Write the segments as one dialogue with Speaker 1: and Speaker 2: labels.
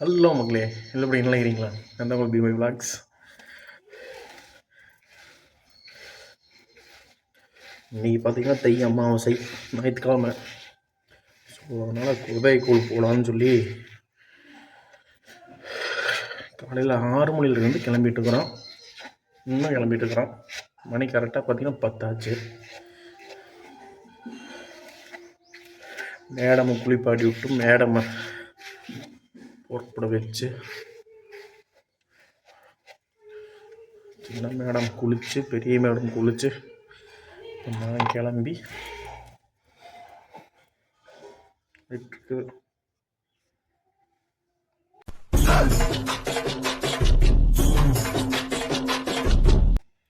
Speaker 1: Hello மக்களே, இல்லை எப்படி நல்லா இருக்கிறீங்களா? நான் தான் உங்களுக்கு பிஒய் விளாக்ஸ். இன்றைக்கி பார்த்தீங்கன்னா தை அமாவாசை ஞாயிற்றுக்கிழமை. ஸோ அதனால் உதயக்கூழ் போகலான்னு சொல்லி காலையில் 6 மணிலேருந்து கிளம்பிட்டுருக்குறோம். இன்னும் கிளம்பிட்டுருக்குறோம். மணி கரெக்டாக பார்த்தீங்கன்னா 10 ஆச்சு. மேடமை குளிப்பாட்டி விட்டு மேடமை போர்ப்பட வச்சு சின்ன மேடம் குளித்து பெரிய மேடம் குளித்து நான் கிளம்பி விட்டுருக்கு.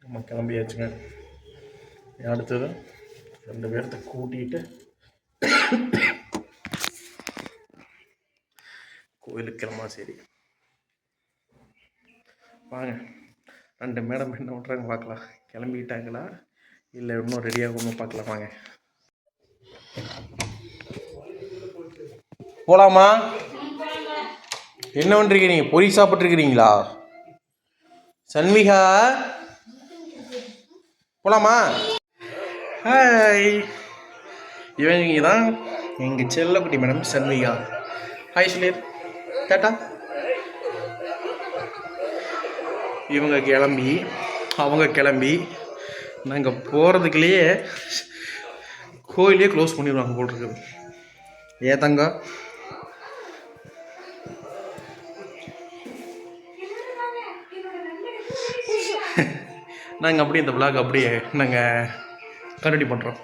Speaker 1: நம்ம கிளம்பியாச்சுங்க. அடுத்தது 2 பேர்த்த கூட்டிகிட்டு கோயிலுக்கு கிளம்பா. சரி வாங்க, 2 மேடம் என்ன பண்ணுறாங்க பார்க்கலாம். கிளம்பிட்டாங்களா இல்லை இன்னும் ரெடியாகணும் பார்க்கலாம். வாங்க போகலாமா? என்ன பண்ணுறீங்க? பொரி சாப்பிட்ருக்கிறீங்களா? சன்விகா போகலாமா? ஹாய், இவங்க தான் எங்கள் செல்லக்குட்டி மேடம் சன்விகா. ஹாய் ஸ்லேர், டாட்டா. அவங்க கிளம்பி நாங்கள் போகிறதுக்குள்ளேயே கோயிலே க்ளோஸ் பண்ணிடுவாங்க போல் இருக்குது. ஏதங்க நாங்கள் அப்படியே இந்த விளாக் அப்படியே நாங்கள் கண்டினியூ பண்ணுறோம்.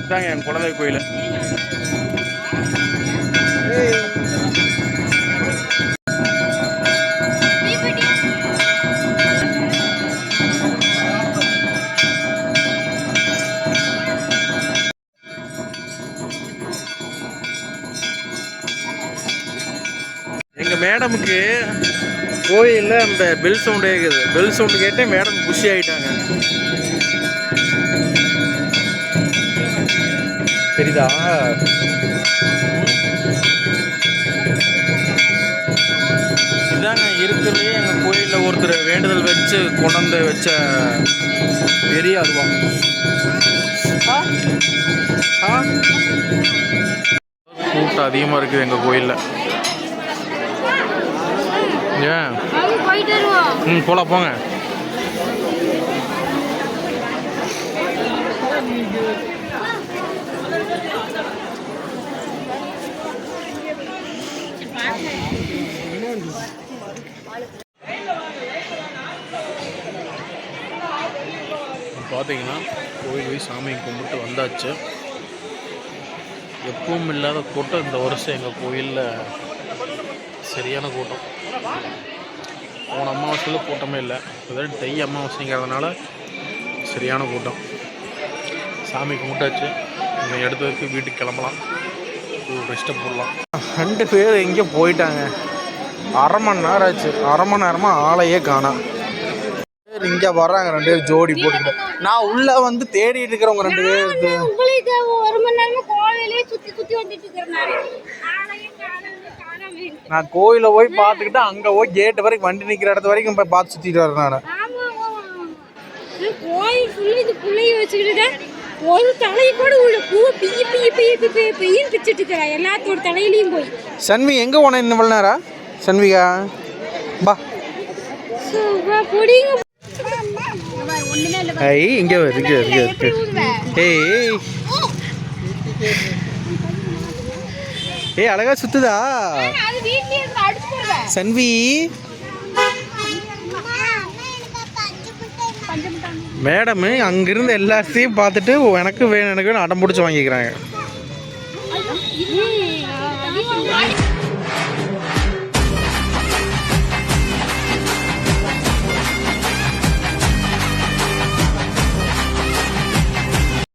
Speaker 1: இதாங்க என் குலதெய்வ கோயில். எங்கள் மேடமுக்கு கோயிலில் அந்த பெல் சவுண்டு கேட்குது. பெல் சவுண்டு கேட்டே மேடம் குஷி ஆகிட்டாங்க. தெரியுதா? இதாங்க இருக்கிறதுலே எங்கள் கோயிலில் ஒருத்தர் வேண்டுதல் வச்சு கொண்டாந்து வச்ச பெரிய அருவா. கூட்டம் அதிகமாக இருக்குது எங்கள் கோயிலில். ஏன் போலாம், போங்க. பார்த்தீங்கன்னா கோயில் போய் சாமி கும்பிட்டு வந்தாச்சு. எப்பவும் இல்லாத கூட்டம் இந்த வருஷம் எங்கள் கோயிலில் சரியான கூட்டம். போன அமாவாசையில் கூட்டமே இல்லை. அதாவது தை அமாவாசைங்கிறதுனால சரியான கூட்டம். சாமி கும்பிட்டாச்சு. இதை எடுத்ததுக்கு வீட்டுக்கு கிளம்பலாம், ரெஸ்ட்டை போடலாம். 2 பேர் எங்கேயோ போயிட்டாங்க. 1/2 மணி நேரம் ஆச்சு. 1/2 மணி நேரமாக ஆளையே காணோம். இங்கே வர்றாங்க 2 பேர் ஜோடி போட்டுக்கிட்டு. நான் உள்ள வந்து தேடிட்டு இருக்கிறவங்க 2 பேர். நான் கோயில போய் பார்த்துக்கிட்டு அங்கே போய் கேட்டு வரைக்கும் வண்டி நிற்கிற இடத்து வரைக்கும் போய் பார்த்து சுற்றிட்டு வரேன். நான்
Speaker 2: கோயில் ஃபுல்லா இது புள்ளைய வச்சுக்கிட்டு ஒரு தலையை கூட உள்ள பூவை பெய்யும் பிச்சுட்டு இருக்கிறா எல்லாத்தோட தலையிலையும் போய்.
Speaker 1: சன்வி எங்கே போன இன்னும் இவ்வளோ நேரம்? சன்விகா பா
Speaker 2: பொடிங்க
Speaker 1: ஐய் இங்கே இருக்கு ஏய் ஏய் அழகா சுத்துதா சன்வி. மேடம் அங்கிருந்து எல்லாத்தையும் பார்த்துட்டு எனக்கு வேணும் அடம் பிடிச்சி வாங்கிக்கிறாங்க.